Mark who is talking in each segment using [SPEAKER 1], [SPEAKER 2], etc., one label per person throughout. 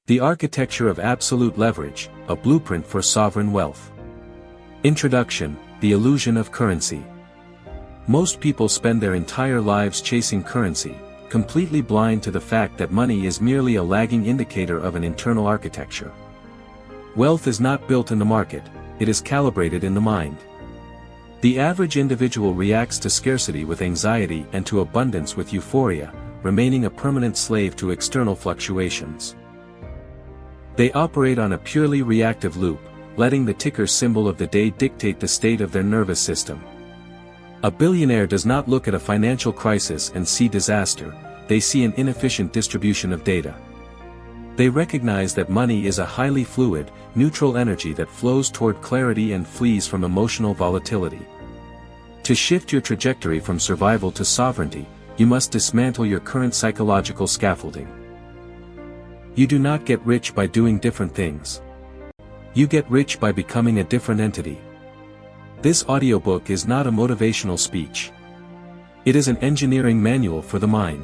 [SPEAKER 1] The Architecture of Absolute Leverage, a Blueprint for Sovereign Wealth. Introduction, the Illusion of Currency. Most people spend their entire lives chasing currency, completely blind to the fact that money is merely a lagging indicator of an internal architecture. Wealth is not built in the market, it is calibrated in the mind. The average individual reacts to scarcity with anxiety and to abundance with euphoria, remaining a permanent slave to external fluctuations. They operate on a purely reactive loop, letting the ticker symbol of the day dictate the state of their nervous system. A billionaire does not look at a financial crisis and see disaster, they see an inefficient distribution of data. They recognize that money is a highly fluid, neutral energy that flows toward clarity and flees from emotional volatility. To shift your trajectory from survival to sovereignty, you must dismantle your current psychological scaffolding. You do not get rich by doing different things. You get rich by becoming a different entity. This audiobook is not a motivational speech. It is an engineering manual for the mind.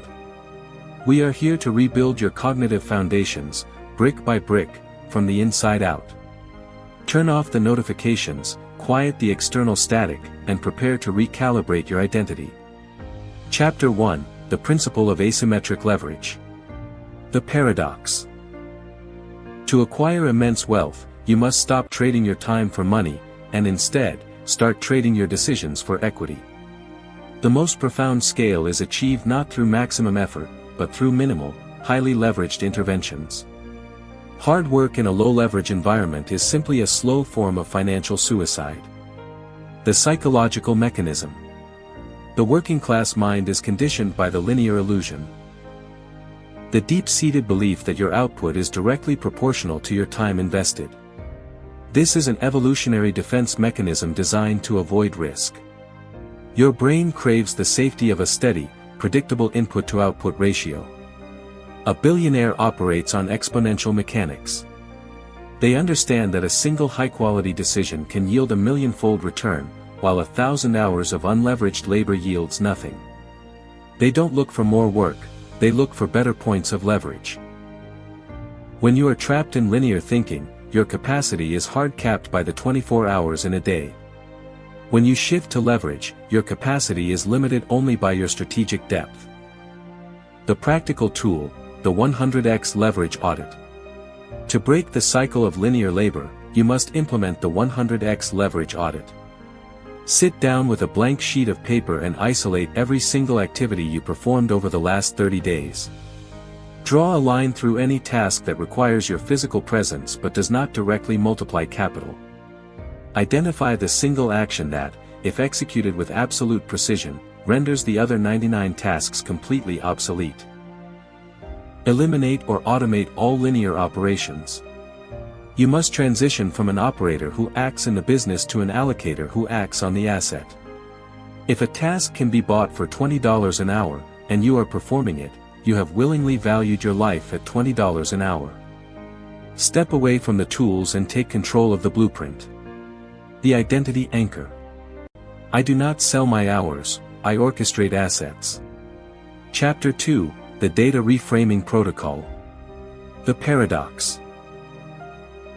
[SPEAKER 1] We are here to rebuild your cognitive foundations, brick by brick, from the inside out. Turn off the notifications, quiet the external static, and prepare to recalibrate your identity. Chapter 1, The Principle of Asymmetric Leverage. The Paradox. To acquire immense wealth, you must stop trading your time for money, and instead, start trading your decisions for equity. The most profound scale is achieved not through maximum effort, but through minimal, highly leveraged interventions. Hard work in a low-leverage environment is simply a slow form of financial suicide. The psychological mechanism. The working-class mind is conditioned by the linear illusion. The deep-seated belief that your output is directly proportional to your time invested. This is an evolutionary defense mechanism designed to avoid risk. Your brain craves the safety of a steady, predictable input-to-output ratio. A billionaire operates on exponential mechanics. They understand that a single high-quality decision can yield a million-fold return, while 1,000 hours of unleveraged labor yields nothing. They don't look for more work, they look for better points of leverage. When you are trapped in linear thinking, your capacity is hard-capped by the 24 hours in a day. When you shift to leverage, your capacity is limited only by your strategic depth. The practical tool, the 100x leverage audit. To break the cycle of linear labor, you must implement the 100x leverage audit. Sit down with a blank sheet of paper and isolate every single activity you performed over the last 30 days. Draw a line through any task that requires your physical presence but does not directly multiply capital. Identify the single action that, if executed with absolute precision, renders the other 99 tasks completely obsolete. Eliminate or automate all linear operations. You must transition from an operator who acts in the business to an allocator who acts on the asset. If a task can be bought for $20 an hour, and you are performing it, you have willingly valued your life at $20 an hour. Step away from the tools and take control of the blueprint. The identity anchor. I do not sell my hours, I orchestrate assets. Chapter 2, The Data Reframing Protocol. The Paradox.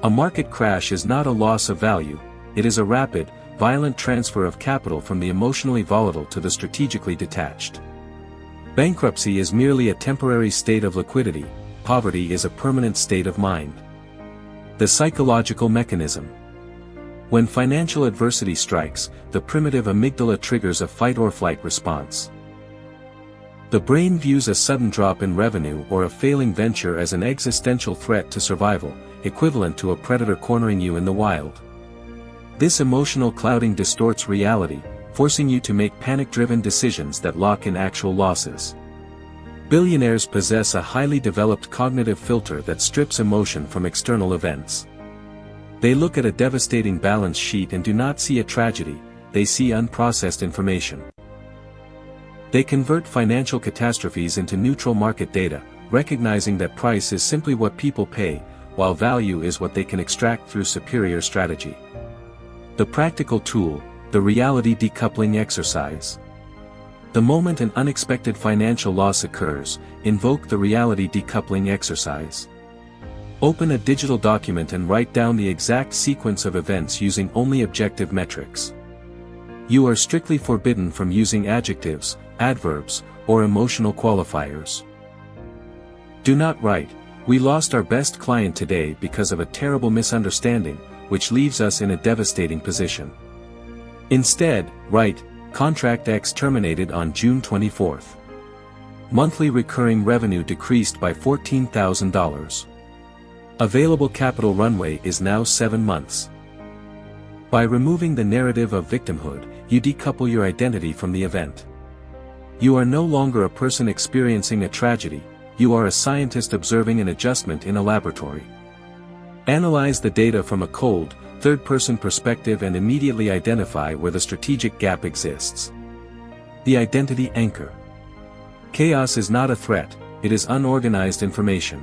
[SPEAKER 1] A market crash is not a loss of value, it is a rapid, violent transfer of capital from the emotionally volatile to the strategically detached. Bankruptcy is merely a temporary state of liquidity, poverty is a permanent state of mind. The psychological mechanism. When financial adversity strikes, the primitive amygdala triggers a fight-or-flight response. The brain views a sudden drop in revenue or a failing venture as an existential threat to survival, equivalent to a predator cornering you in the wild. This emotional clouding distorts reality, forcing you to make panic-driven decisions that lock in actual losses. Billionaires possess a highly developed cognitive filter that strips emotion from external events. They look at a devastating balance sheet and do not see a tragedy, they see unprocessed information. They convert financial catastrophes into neutral market data, recognizing that price is simply what people pay, while value is what they can extract through superior strategy. The practical tool, the reality decoupling exercise. The moment an unexpected financial loss occurs, invoke the reality decoupling exercise. Open a digital document and write down the exact sequence of events using only objective metrics. You are strictly forbidden from using adjectives, adverbs, or emotional qualifiers. Do not write, "We lost our best client today because of a terrible misunderstanding," which leaves us in a devastating position. Instead, write, "Contract X terminated on June 24th. Monthly recurring revenue decreased by $14,000. Available capital runway is now 7 months." By removing the narrative of victimhood, you decouple your identity from the event. You are no longer a person experiencing a tragedy, you are a scientist observing an adjustment in a laboratory. Analyze the data from a cold, third-person perspective and immediately identify where the strategic gap exists. The identity anchor. Chaos is not a threat, it is unorganized information.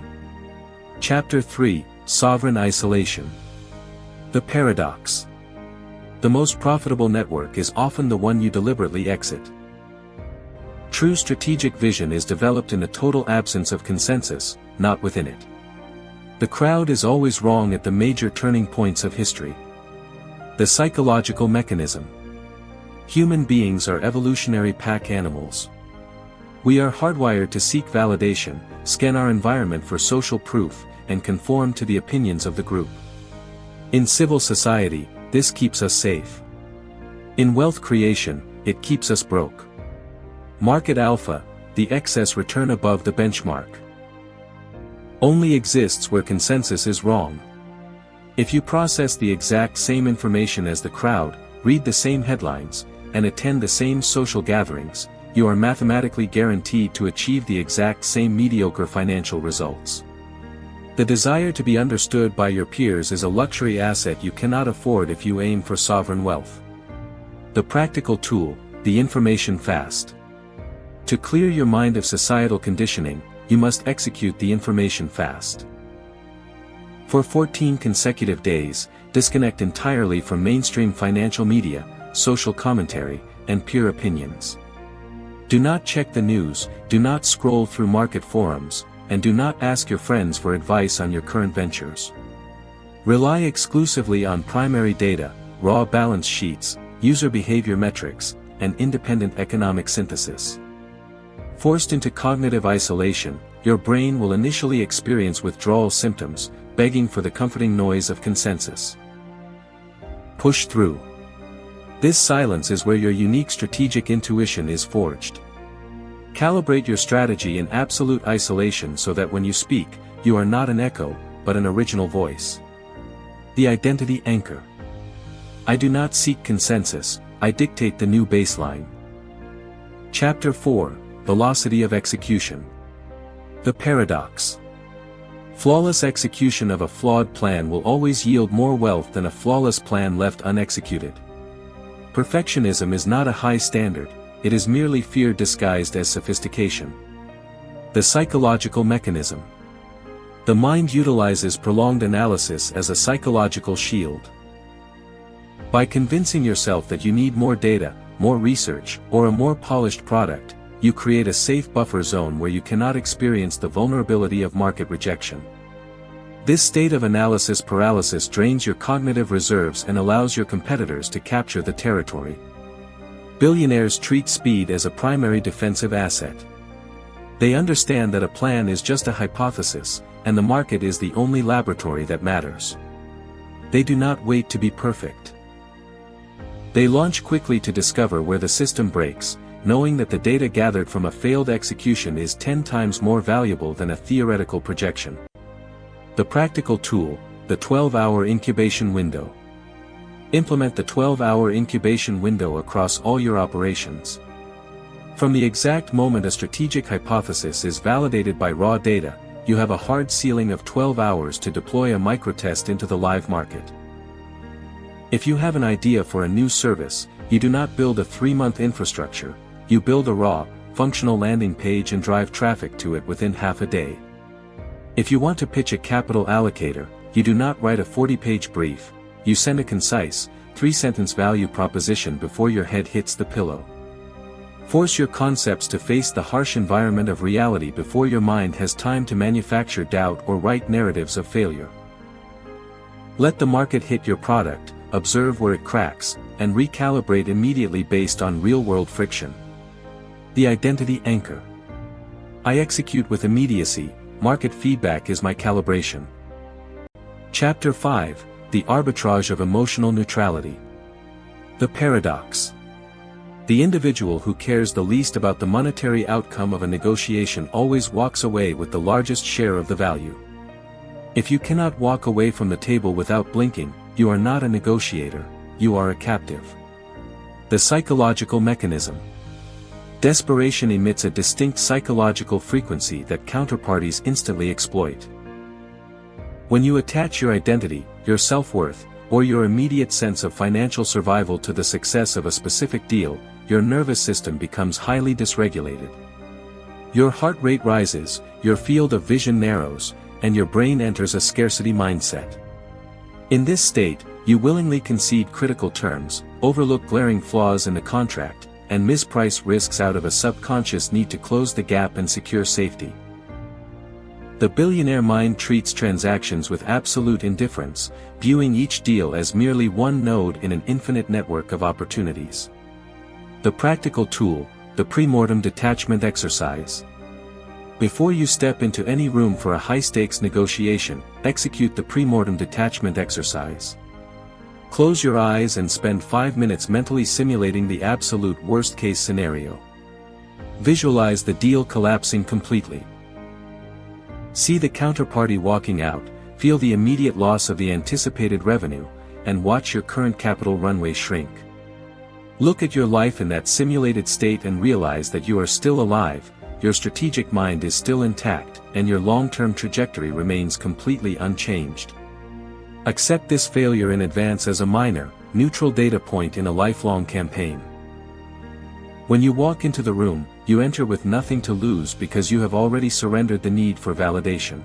[SPEAKER 1] Chapter 3, Sovereign Isolation. The paradox. The most profitable network is often the one you deliberately exit. True strategic vision is developed in a total absence of consensus, not within it. The crowd is always wrong at the major turning points of history. The psychological mechanism. Human beings are evolutionary pack animals. We are hardwired to seek validation, scan our environment for social proof, and conform to the opinions of the group. In civil society, this keeps us safe. In wealth creation, it keeps us broke. Market alpha, the excess return above the benchmark, only exists where consensus is wrong. If you process the exact same information as the crowd, read the same headlines, and attend the same social gatherings, you are mathematically guaranteed to achieve the exact same mediocre financial results. The desire to be understood by your peers is a luxury asset you cannot afford if you aim for sovereign wealth. The practical tool, the information fast. To clear your mind of societal conditioning, you must execute the information fast. For 14 consecutive days, disconnect entirely from mainstream financial media, social commentary, and peer opinions. Do not check the news, do not scroll through market forums, and do not ask your friends for advice on your current ventures. Rely exclusively on primary data, raw balance sheets, user behavior metrics, and independent economic synthesis. Forced into cognitive isolation, your brain will initially experience withdrawal symptoms, begging for the comforting noise of consensus. Push through. This silence is where your unique strategic intuition is forged. Calibrate your strategy in absolute isolation so that when you speak, you are not an echo, but an original voice. The identity anchor. I do not seek consensus, I dictate the new baseline. Chapter 4, Velocity of Execution. The paradox. Flawless execution of a flawed plan will always yield more wealth than a flawless plan left unexecuted. Perfectionism is not a high standard, it is merely fear disguised as sophistication. The psychological mechanism. The mind utilizes prolonged analysis as a psychological shield. By convincing yourself that you need more data, more research, or a more polished product, you create a safe buffer zone where you cannot experience the vulnerability of market rejection. This state of analysis paralysis drains your cognitive reserves and allows your competitors to capture the territory. Billionaires treat speed as a primary defensive asset. They understand that a plan is just a hypothesis, and the market is the only laboratory that matters. They do not wait to be perfect. They launch quickly to discover where the system breaks, knowing that the data gathered from a failed execution is 10 times more valuable than a theoretical projection. The practical tool, the 12-hour incubation window. Implement the 12-hour incubation window across all your operations. From the exact moment a strategic hypothesis is validated by raw data, you have a hard ceiling of 12 hours to deploy a microtest into the live market. If you have an idea for a new service, you do not build a 3-month infrastructure, you build a raw, functional landing page and drive traffic to it within half a day. If you want to pitch a capital allocator, you do not write a 40-page brief, you send a concise, 3-sentence value proposition before your head hits the pillow. Force your concepts to face the harsh environment of reality before your mind has time to manufacture doubt or write narratives of failure. Let the market hit your product, observe where it cracks, and recalibrate immediately based on real-world friction. The identity anchor. I execute with immediacy, market feedback is my calibration. Chapter 5, The Arbitrage of Emotional Neutrality. The paradox. The individual who cares the least about the monetary outcome of a negotiation always walks away with the largest share of the value. If you cannot walk away from the table without blinking, you are not a negotiator, you are a captive. The psychological mechanism. Desperation emits a distinct psychological frequency that counterparties instantly exploit. When you attach your identity, your self-worth, or your immediate sense of financial survival to the success of a specific deal, your nervous system becomes highly dysregulated. Your heart rate rises, your field of vision narrows, and your brain enters a scarcity mindset. In this state, you willingly concede critical terms, overlook glaring flaws in the contract, and misprice risks out of a subconscious need to close the gap and secure safety. The billionaire mind treats transactions with absolute indifference, viewing each deal as merely one node in an infinite network of opportunities. The practical tool, the premortem detachment exercise. Before you step into any room for a high-stakes negotiation, execute the premortem detachment exercise. Close your eyes and spend 5 minutes mentally simulating the absolute worst-case scenario. Visualize the deal collapsing completely. See the counterparty walking out, feel the immediate loss of the anticipated revenue, and watch your current capital runway shrink. Look at your life in that simulated state and realize that you are still alive, your strategic mind is still intact, and your long-term trajectory remains completely unchanged. Accept this failure in advance as a minor, neutral data point in a lifelong campaign. When you walk into the room, you enter with nothing to lose because you have already surrendered the need for validation.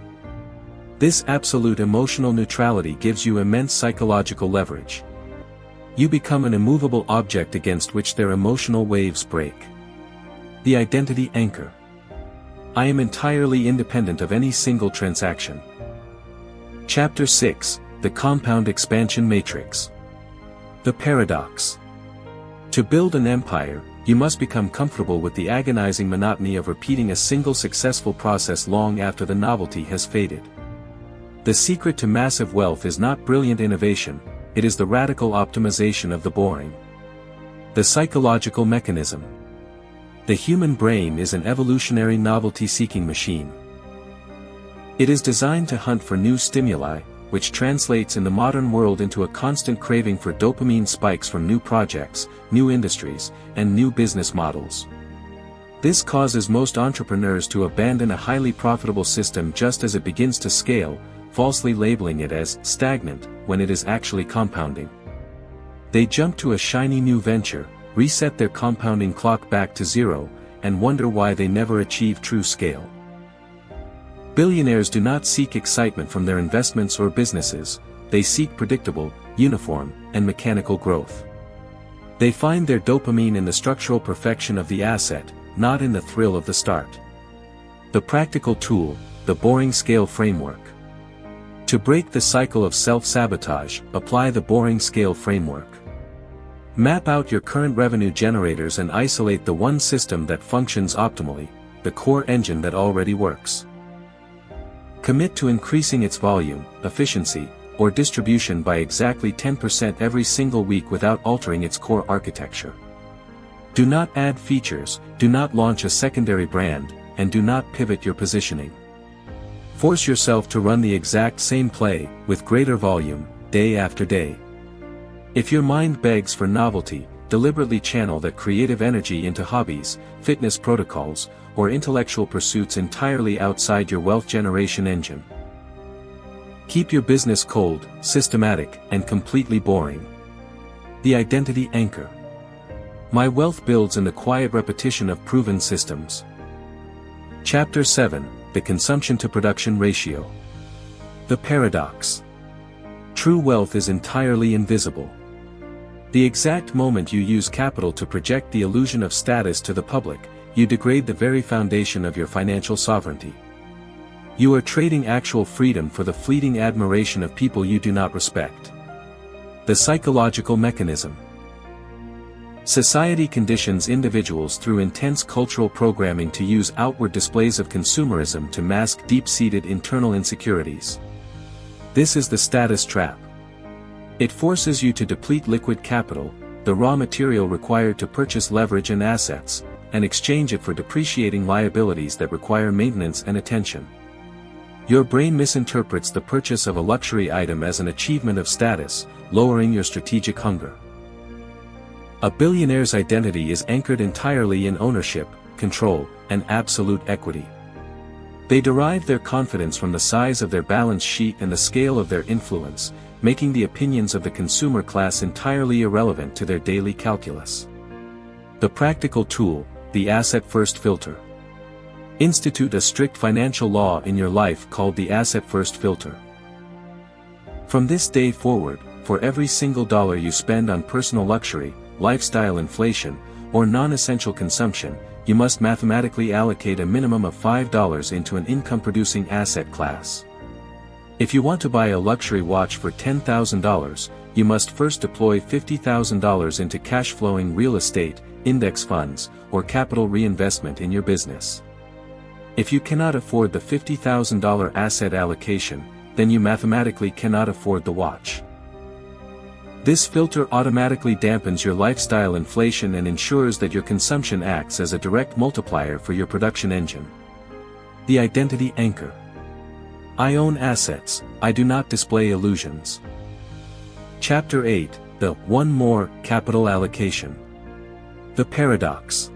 [SPEAKER 1] This absolute emotional neutrality gives you immense psychological leverage. You become an immovable object against which their emotional waves break. The identity anchor. I am entirely independent of any single transaction. Chapter 6, The Compound Expansion Matrix. The paradox. To build an empire, you must become comfortable with the agonizing monotony of repeating a single successful process long after the novelty has faded. The secret to massive wealth is not brilliant innovation, it is the radical optimization of the boring. The psychological mechanism. The human brain is an evolutionary novelty-seeking machine. It is designed to hunt for new stimuli, which translates in the modern world into a constant craving for dopamine spikes from new projects, new industries, and new business models. This causes most entrepreneurs to abandon a highly profitable system just as it begins to scale, falsely labeling it as stagnant, when it is actually compounding. They jump to a shiny new venture, reset their compounding clock back to zero, and wonder why they never achieve true scale. Billionaires do not seek excitement from their investments or businesses, they seek predictable, uniform, and mechanical growth. They find their dopamine in the structural perfection of the asset, not in the thrill of the start. The practical tool, the boring scale framework. To break the cycle of self-sabotage, apply the boring scale framework. Map out your current revenue generators and isolate the one system that functions optimally, the core engine that already works. Commit to increasing its volume, efficiency, or distribution by exactly 10% every single week without altering its core architecture. Do not add features, do not launch a secondary brand, and do not pivot your positioning. Force yourself to run the exact same play, with greater volume, day after day. If your mind begs for novelty, deliberately channel that creative energy into hobbies, fitness protocols, or intellectual pursuits entirely outside your wealth generation engine. Keep your business cold, systematic, and completely boring. The identity anchor. My wealth builds in the quiet repetition of proven systems. Chapter 7, The Consumption to Production Ratio. The paradox. True wealth is entirely invisible. The exact moment you use capital to project the illusion of status to the public, you degrade the very foundation of your financial sovereignty. You are trading actual freedom for the fleeting admiration of people you do not respect. The psychological mechanism. Society conditions individuals through intense cultural programming to use outward displays of consumerism to mask deep-seated internal insecurities. This is the status trap. It forces you to deplete liquid capital, the raw material required to purchase leverage and assets, and exchange it for depreciating liabilities that require maintenance and attention. Your brain misinterprets the purchase of a luxury item as an achievement of status, lowering your strategic hunger. A billionaire's identity is anchored entirely in ownership, control, and absolute equity. They derive their confidence from the size of their balance sheet and the scale of their influence, making the opinions of the consumer class entirely irrelevant to their daily calculus. The practical tool, the asset-first filter. Institute a strict financial law in your life called the asset-first filter. From this day forward, for every single dollar you spend on personal luxury, lifestyle inflation, or non-essential consumption, you must mathematically allocate a minimum of $5 into an income-producing asset class. If you want to buy a luxury watch for $10,000, you must first deploy $50,000 into cash-flowing real estate, index funds, or capital reinvestment in your business. If you cannot afford the $50,000 asset allocation, then you mathematically cannot afford the watch. This filter automatically dampens your lifestyle inflation and ensures that your consumption acts as a direct multiplier for your production engine. The identity anchor. I own assets, I do not display illusions. Chapter 8, the One More Capital Allocation. The paradox.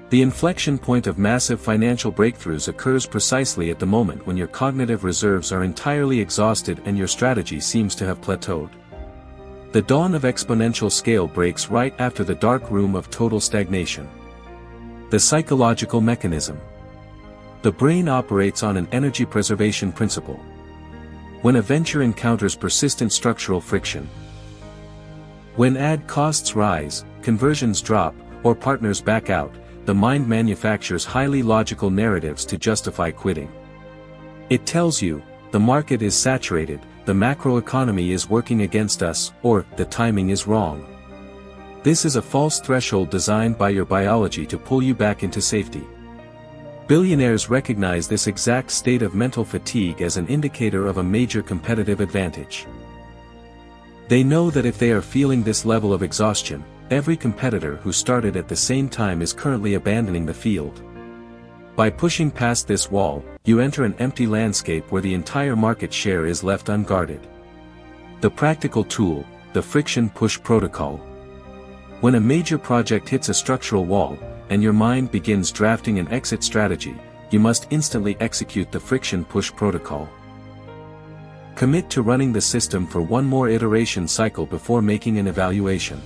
[SPEAKER 1] The inflection point of massive financial breakthroughs occurs precisely at the moment when your cognitive reserves are entirely exhausted and your strategy seems to have plateaued. The dawn of exponential scale breaks right after the dark room of total stagnation. The psychological mechanism. The brain operates on an energy preservation principle. When a venture encounters persistent structural friction, when ad costs rise, conversions drop, or partners back out, the mind manufactures highly logical narratives to justify quitting. It tells you, the market is saturated, the macroeconomy is working against us, or the timing is wrong. This is a false threshold designed by your biology to pull you back into safety. Billionaires recognize this exact state of mental fatigue as an indicator of a major competitive advantage. They know that if they are feeling this level of exhaustion, every competitor who started at the same time is currently abandoning the field. By pushing past this wall, you enter an empty landscape where the entire market share is left unguarded. The practical tool, the friction push protocol. When a major project hits a structural wall, and your mind begins drafting an exit strategy, you must instantly execute the friction push protocol. Commit to running the system for one more iteration cycle before making an evaluation.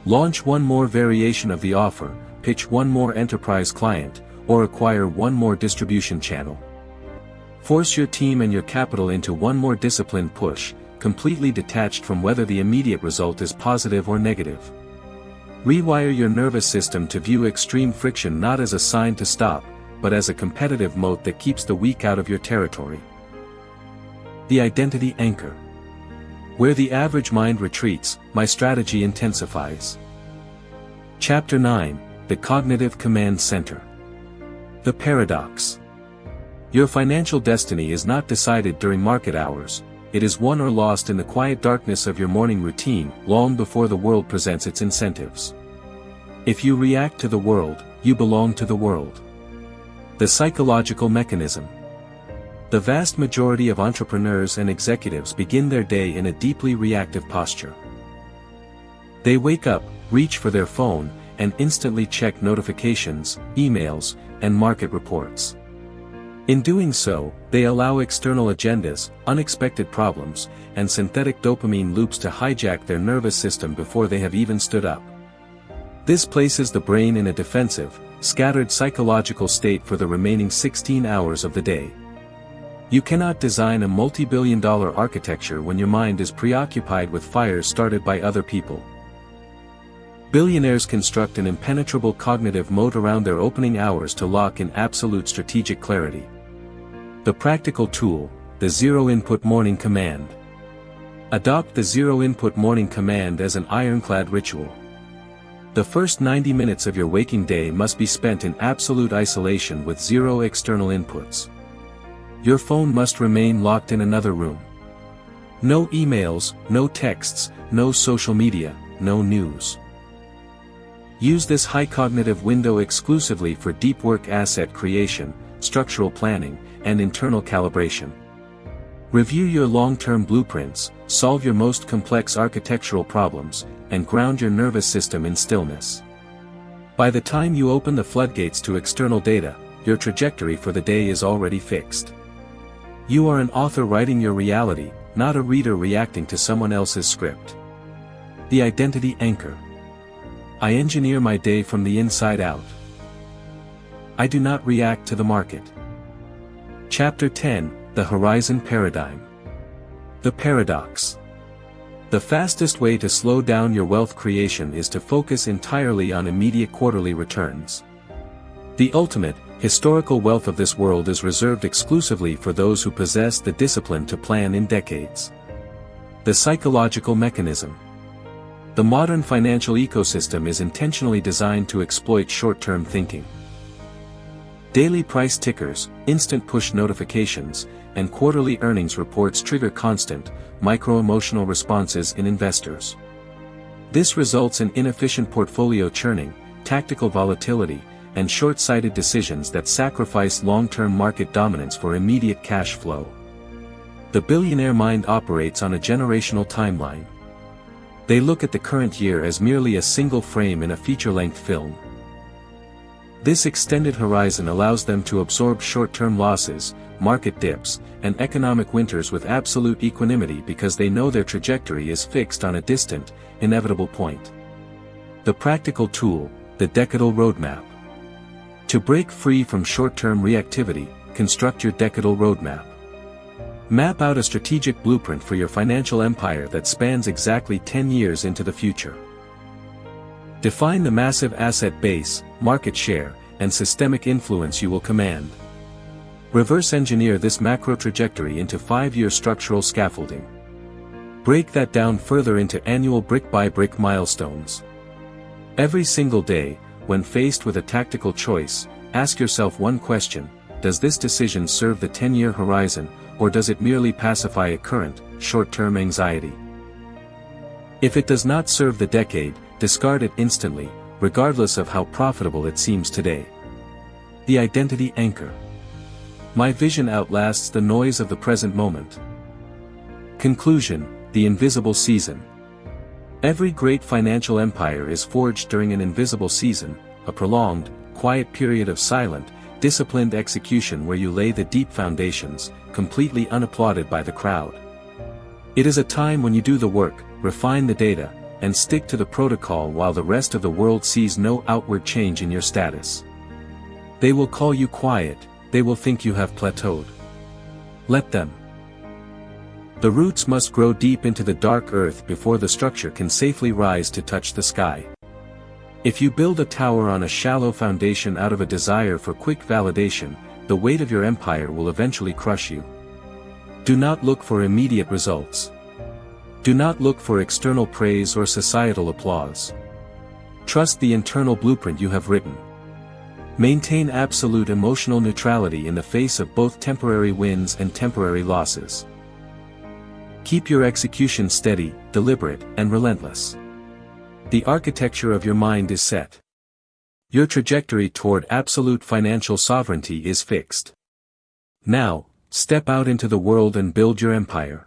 [SPEAKER 1] Launch one more variation of the offer, pitch one more enterprise client, or acquire one more distribution channel. Force your team and your capital into one more disciplined push, completely detached from whether the immediate result is positive or negative. Rewire your nervous system to view extreme friction not as a sign to stop, but as a competitive moat that keeps the weak out of your territory. The identity anchor. Where the average mind retreats, my strategy intensifies. Chapter 9, the Cognitive Command Center. The paradox. Your financial destiny is not decided during market hours, it is won or lost in the quiet darkness of your morning routine, long before the world presents its incentives. If you react to the world, you belong to the world. The psychological mechanism. The vast majority of entrepreneurs and executives begin their day in a deeply reactive posture. They wake up, reach for their phone, and instantly check notifications, emails, and market reports. In doing so, they allow external agendas, unexpected problems, and synthetic dopamine loops to hijack their nervous system before they have even stood up. This places the brain in a defensive, scattered psychological state for the remaining 16 hours of the day. You cannot design a multi-billion-dollar architecture when your mind is preoccupied with fires started by other people. Billionaires construct an impenetrable cognitive moat around their opening hours to lock in absolute strategic clarity. The practical tool, the zero-input morning command. Adopt the zero-input morning command as an ironclad ritual. The first 90 minutes of your waking day must be spent in absolute isolation with zero external inputs. Your phone must remain locked in another room. No emails, no texts, no social media, no news. Use this high cognitive window exclusively for deep work, asset creation, structural planning, and internal calibration. Review your long-term blueprints, solve your most complex architectural problems, and ground your nervous system in stillness. By the time you open the floodgates to external data, your trajectory for the day is already fixed. You are an author writing your reality, not a reader reacting to someone else's script. The identity anchor. I engineer my day from the inside out. I do not react to the market. Chapter 10, The Horizon Paradigm. The paradox. The fastest way to slow down your wealth creation is to focus entirely on immediate quarterly returns. The ultimate, historical wealth of this world is reserved exclusively for those who possess the discipline to plan in decades. The psychological mechanism. The modern financial ecosystem is intentionally designed to exploit short-term thinking. Daily price tickers, instant push notifications, and quarterly earnings reports trigger constant, micro-emotional responses in investors. This results in inefficient portfolio churning, tactical volatility, and short-sighted decisions that sacrifice long-term market dominance for immediate cash flow. The billionaire mind operates on a generational timeline. They look at the current year as merely a single frame in a feature-length film. This extended horizon allows them to absorb short-term losses, market dips, and economic winters with absolute equanimity because they know their trajectory is fixed on a distant, inevitable point. The practical tool, the decadal roadmap. To break free from short-term reactivity, construct your decadal roadmap. Map out a strategic blueprint for your financial empire that spans exactly 10 years into the future. Define the massive asset base, market share, and systemic influence you will command. Reverse engineer this macro trajectory into 5-year structural scaffolding. Break that down further into annual brick-by-brick milestones. Every single day, when faced with a tactical choice, ask yourself one question: does this decision serve the 10-year horizon, or does it merely pacify a current, short-term anxiety? If it does not serve the decade, discard it instantly, regardless of how profitable it seems today. The identity anchor. My vision outlasts the noise of the present moment. Conclusion, the invisible season. Every great financial empire is forged during an invisible season, a prolonged, quiet period of silent, disciplined execution where you lay the deep foundations, completely unapplauded by the crowd. It is a time when you do the work, refine the data, and stick to the protocol while the rest of the world sees no outward change in your status. They will call you quiet, they will think you have plateaued. Let them. The roots must grow deep into the dark earth before the structure can safely rise to touch the sky. If you build a tower on a shallow foundation out of a desire for quick validation, the weight of your empire will eventually crush you. Do not look for immediate results. Do not look for external praise or societal applause. Trust the internal blueprint you have written. Maintain absolute emotional neutrality in the face of both temporary wins and temporary losses. Keep your execution steady, deliberate, and relentless. The architecture of your mind is set. Your trajectory toward absolute financial sovereignty is fixed. Now, step out into the world and build your empire.